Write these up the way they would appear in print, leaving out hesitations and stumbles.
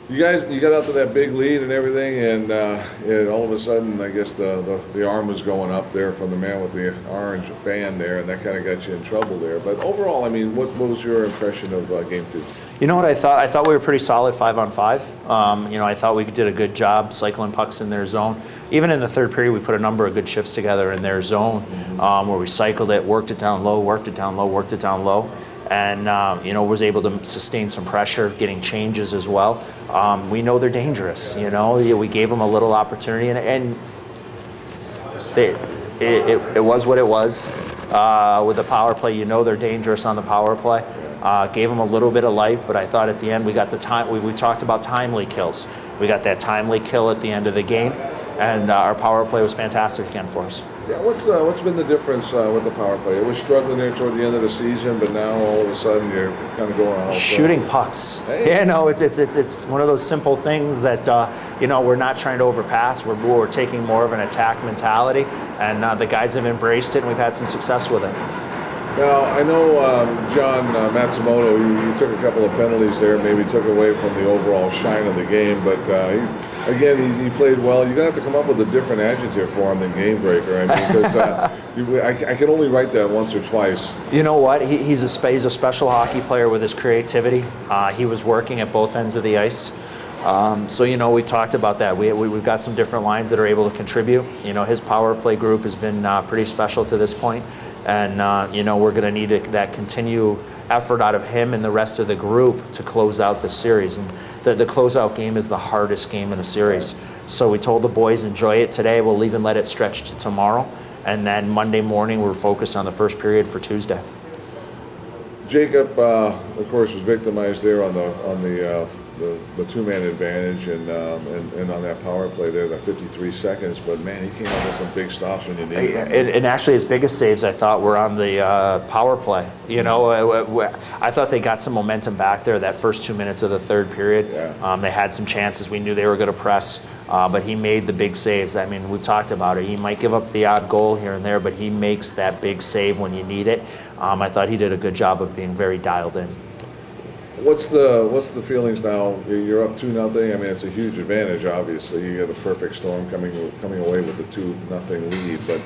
You guys, you got out to that big lead and everything, and all of a sudden, I guess the arm was going up there from the man with the orange band there, and that kind of got you in trouble there. But overall, I mean, what was your impression of Game 2? You know what I thought? I thought we were pretty solid 5-on-5. You know, I thought we did a good job cycling pucks in their zone. Even in the third period, we put a number of good shifts together in their zone, where we cycled it, worked it down low, worked it down low, worked it down low. And, you know, was able to sustain some pressure, getting changes as well. We know they're dangerous, you know. We gave them a little opportunity, and it was what it was. With the power play, you know they're dangerous on the power play. Gave them a little bit of life, but I thought at the end we got the time. We talked about timely kills. We got that timely kill at the end of the game, and our power play was fantastic again for us. Yeah, what's been the difference with the power play? It was struggling there toward the end of the season, but now all of a sudden you're kind of going on. Shooting pucks. Hey. Yeah, no, it's one of those simple things that you know, we're not trying to overpass. We're taking more of an attack mentality, and the guys have embraced it, and we've had some success with it. Now, I know John Matsumoto, you took a couple of penalties there, maybe took away from the overall shine of the game, but he played well. You're going to have to come up with a different adjective for him than game breaker. I mean, because I can only write that once or twice. You know what? He's a special hockey player with his creativity. He was working at both ends of the ice. So, you know, we talked about that. We've got some different lines that are able to contribute. You know, his power play group has been pretty special to this point. And, you know, we're going to need that continued effort out of him and the rest of the group to close out the series. And the closeout game is the hardest game in the series. So we told the boys, enjoy it today. We'll even let it stretch to tomorrow. And then Monday morning, we're focused on the first period for Tuesday. Jacob, of course, was victimized there on the two-man advantage and on that power play there, that 53 seconds. But man, he came up with some big stops when you need it. And actually, his biggest saves, I thought, were on the power play. You know, I thought they got some momentum back there that first 2 minutes of the third period. Yeah. They had some chances. We knew they were going to press, but he made the big saves. I mean, we've talked about it. He might give up the odd goal here and there, but he makes that big save when you need it. I thought he did a good job of being very dialed in. What's the feelings now? You're up 2-0. I mean, it's a huge advantage. Obviously, you got a perfect storm coming away with the 2-0 lead, but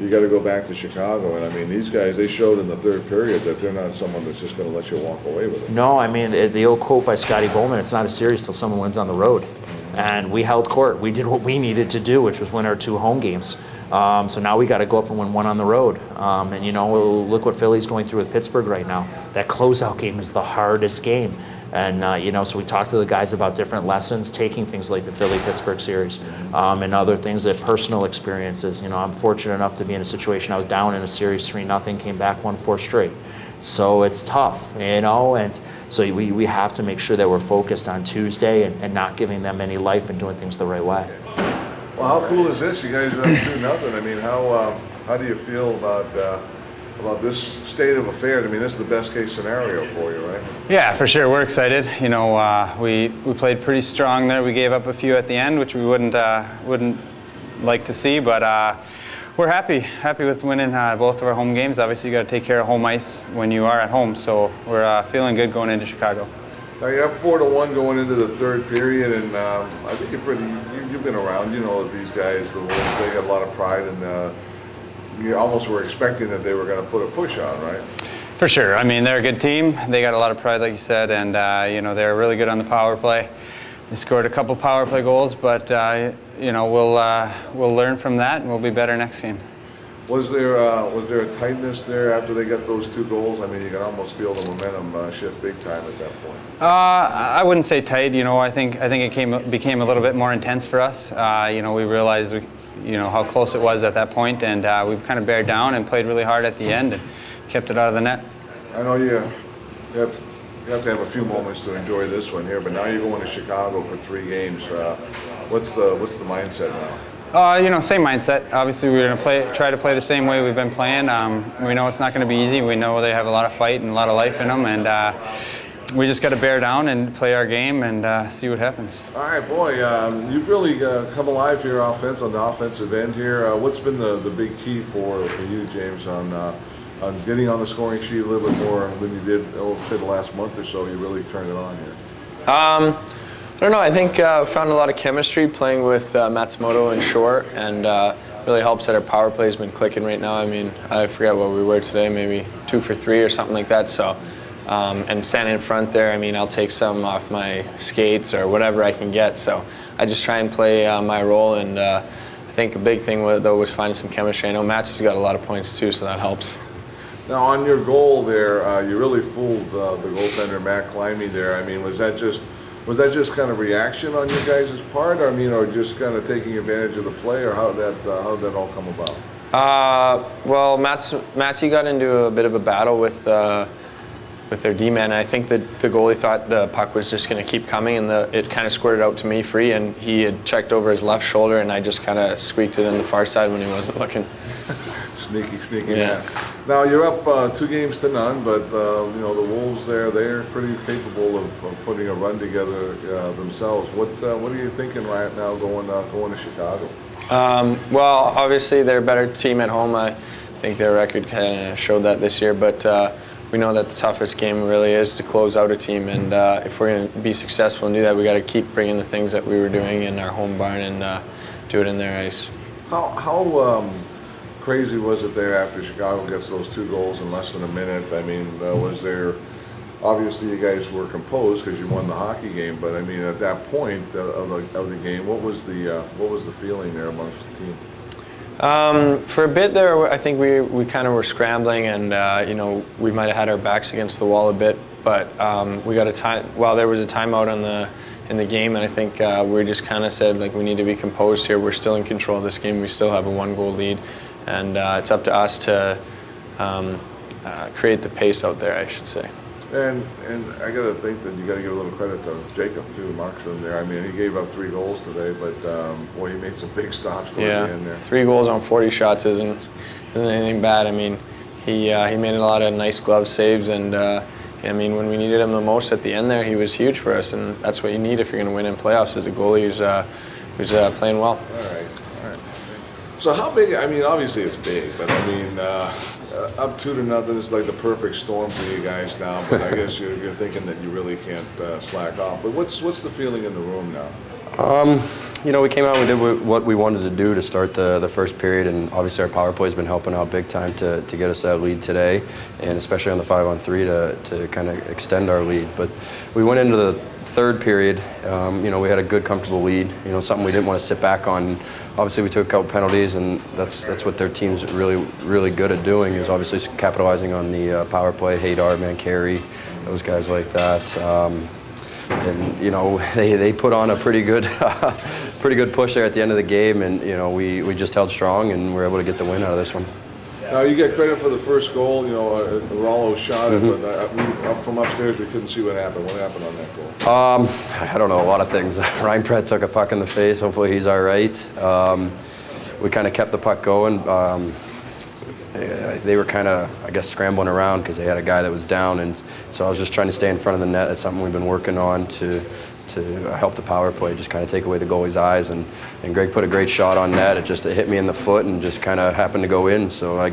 you got to go back to Chicago. And I mean, these guys, they showed in the third period that they're not someone that's just going to let you walk away with it. No, I mean, the old quote by Scotty Bowman: "It's not a series till someone wins on the road." And we held court. We did what we needed to do, which was win our 2 home games. So now we got to go up and win 1 on the road. And, you know, look what Philly's going through with Pittsburgh right now. That closeout game is the hardest game. And, you know, so we talked to the guys about different lessons, taking things like the Philly-Pittsburgh series and other things, that personal experiences. You know, I'm fortunate enough to be in a situation I was down in a series 3-0, came back, won 4 straight. So it's tough, you know, and so we have to make sure that we're focused on Tuesday and not giving them any life and doing things the right way. Well, how cool is this? You guys are up 2-0. I mean, how do you feel about this state of affairs? I mean, this is the best case scenario for you, right? Yeah, for sure. We're excited. You know, we played pretty strong there. We gave up a few at the end, which we wouldn't like to see, but we're happy with winning both of our home games. Obviously, you got to take care of home ice when you are at home, so we're feeling good going into Chicago. Now you're up 4-1 going into the third period, and I think you've been around. You know these guys, the Wolves, they got a lot of pride, and you almost were expecting that they were going to put a push on, right? For sure. I mean, they're a good team. They got a lot of pride, like you said, and you know, they're really good on the power play. They scored a couple power play goals, but you know, we'll learn from that, and we'll be better next game. Was there a tightness there after they got those 2 goals? I mean, you can almost feel the momentum shift big time at that point. I wouldn't say tight. You know, I think it became a little bit more intense for us. You know, we realized you know how close it was at that point, and we kind of bared down and played really hard at the end and kept it out of the net. I know you have to have a few moments to enjoy this one here, but now you're going to Chicago for 3 games. What's the mindset now? You know, same mindset. Obviously, we're going to try to play the same way we've been playing. We know it's not going to be easy. We know they have a lot of fight and a lot of life in them, and we just got to bear down and play our game and see what happens. All right, boy, you've really come alive here on the offensive end here. What's been the big key for you, James, on getting on the scoring sheet a little bit more than you did, say, the last month or so? You really turned it on here. I don't know. I think found a lot of chemistry playing with Matsumoto and short, and really helps that our power play has been clicking right now. I mean, I forget what we were today, maybe 2 for 3 or something like that. So, and standing in front there, I mean, I'll take some off my skates or whatever I can get. So I just try and play my role, and I think a big thing though was finding some chemistry. I know Mats has got a lot of points too, so that helps. Now on your goal there, you really fooled the goaltender Matt Climby there. I mean, was that just kind of reaction on your guys' part? I mean, or just kind of taking advantage of the play, or how did that all come about? Well, Matsy got into a bit of a battle with their D-man, and I think that the goalie thought the puck was just going to keep coming, and it kind of squirted out to me free, and he had checked over his left shoulder, and I just kind of squeaked it on the far side when he wasn't looking. Sneaky, yeah. Man. Now you're up 2-0, but you know the Wolves they're pretty capable of putting a run together themselves. What are you thinking right now going to Chicago? Well, obviously they're a better team at home. I think their record kind of showed that this year, but we know that the toughest game really is to close out a team, and if we're going to be successful and do that, we got to keep bringing the things that we were doing in our home barn and do it in their ice. How crazy was it there after Chicago gets those 2 goals in less than a minute? I mean, was there, obviously you guys were composed because you won the hockey game, but I mean at that point of the game, what was the feeling there amongst the team? For a bit there, I think we kind of were scrambling, and you know, we might have had our backs against the wall a bit, but we got a time. Well, there was a timeout in the game, and I think we just kind of said, like, we need to be composed here. We're still in control of this game. We still have a 1-goal lead, and it's up to us to create the pace out there, I should say. And I got to think that you got to give a little credit to Jacob too, Markstrom there. I mean, he gave up 3 goals today, but boy, he made some big stops toward the end there. 3 goals on 40 shots isn't anything bad. I mean, he made a lot of nice glove saves, and I mean, when we needed him the most at the end there, he was huge for us, and that's what you need if you're going to win in playoffs, is a goalie who's playing well. All right. So how big? I mean, obviously it's big, but I mean, up 2-0 is like the perfect storm for you guys now. But I guess you're thinking that you really can't slack off. But what's the feeling in the room now? You know, we came out and we did what we wanted to do to start the first period, and obviously our power play has been helping out big time to get us that lead today, and especially on the 5-on-3 to kind of extend our lead. But we went into the third period, you know, we had a good, comfortable lead, you know, something we didn't want to sit back on. Obviously, we took a couple penalties, and that's what their team's really good at doing, is obviously capitalizing on the power play. Haydar, Mancari, those guys like that. And you know, they put on a pretty good push there at the end of the game, and you know, we just held strong and were able to get the win out of this one. Now you get credit for the first goal. You know, Rollo shot it, but from upstairs we couldn't see what happened. What happened on that goal? I don't know, a lot of things. Ryan Pratt took a puck in the face. Hopefully he's all right. We kind of kept the puck going. They were kind of, I guess, scrambling around because they had a guy that was down, and so I was just trying to stay in front of the net. That's something we've been working on to help the power play, just kind of take away the goalie's eyes. And Greg put a great shot on net. It hit me in the foot and just kind of happened to go in. So I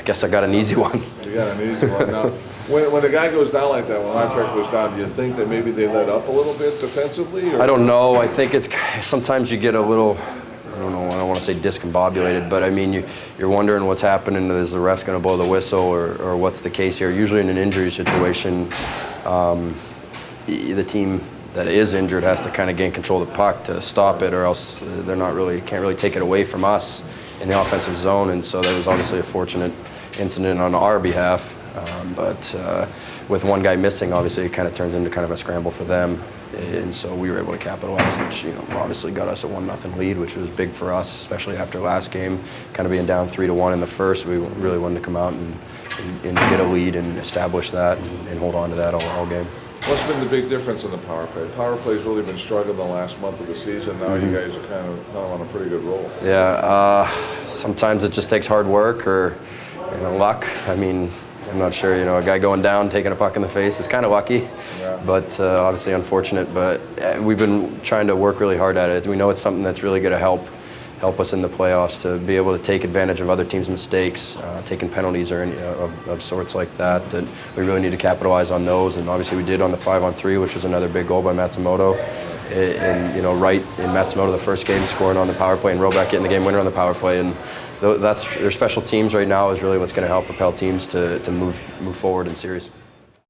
guess I got an easy one. You got an easy one. Now, when a guy goes down like that, when Limprecht goes down, do you think that maybe they let up a little bit defensively? Or? I don't know. I think it's sometimes you get a little, I don't know, I don't want to say discombobulated, but I mean, you're wondering what's happening. Is the ref's going to blow the whistle, or what's the case here? Usually in an injury situation, the team that is injured has to kind of gain control of the puck to stop it, or else they're not really, can't really take it away from us in the offensive zone. And so that was obviously a fortunate incident on our behalf. But with one guy missing, obviously it kind of turns into kind of a scramble for them. And so we were able to capitalize, which, you know, obviously got us a 1-0 lead, which was big for us, especially after last game, kind of being down 3-1 in the first. We really wanted to come out and get a lead and establish that and hold on to that all game. What's been the big difference in the power play? Power play's really been struggling the last month of the season. Now you guys are kind of on a pretty good roll. Yeah, sometimes it just takes hard work or, you know, luck. I mean, I'm not sure, you know, a guy going down, taking a puck in the face is kind of lucky, but obviously unfortunate. But we've been trying to work really hard at it. We know it's something that's really going to help help us in the playoffs, to be able to take advantage of other teams' mistakes, taking penalties or any of sorts like that. That we really need to capitalize on those, and obviously we did on the 5-on-3, which was another big goal by Matsumoto. And Wright and Matsumoto, the first game, scoring on the power play, and Roback getting the game winner on the power play. And that's their special teams right now is really what's going to help propel teams to move forward in series.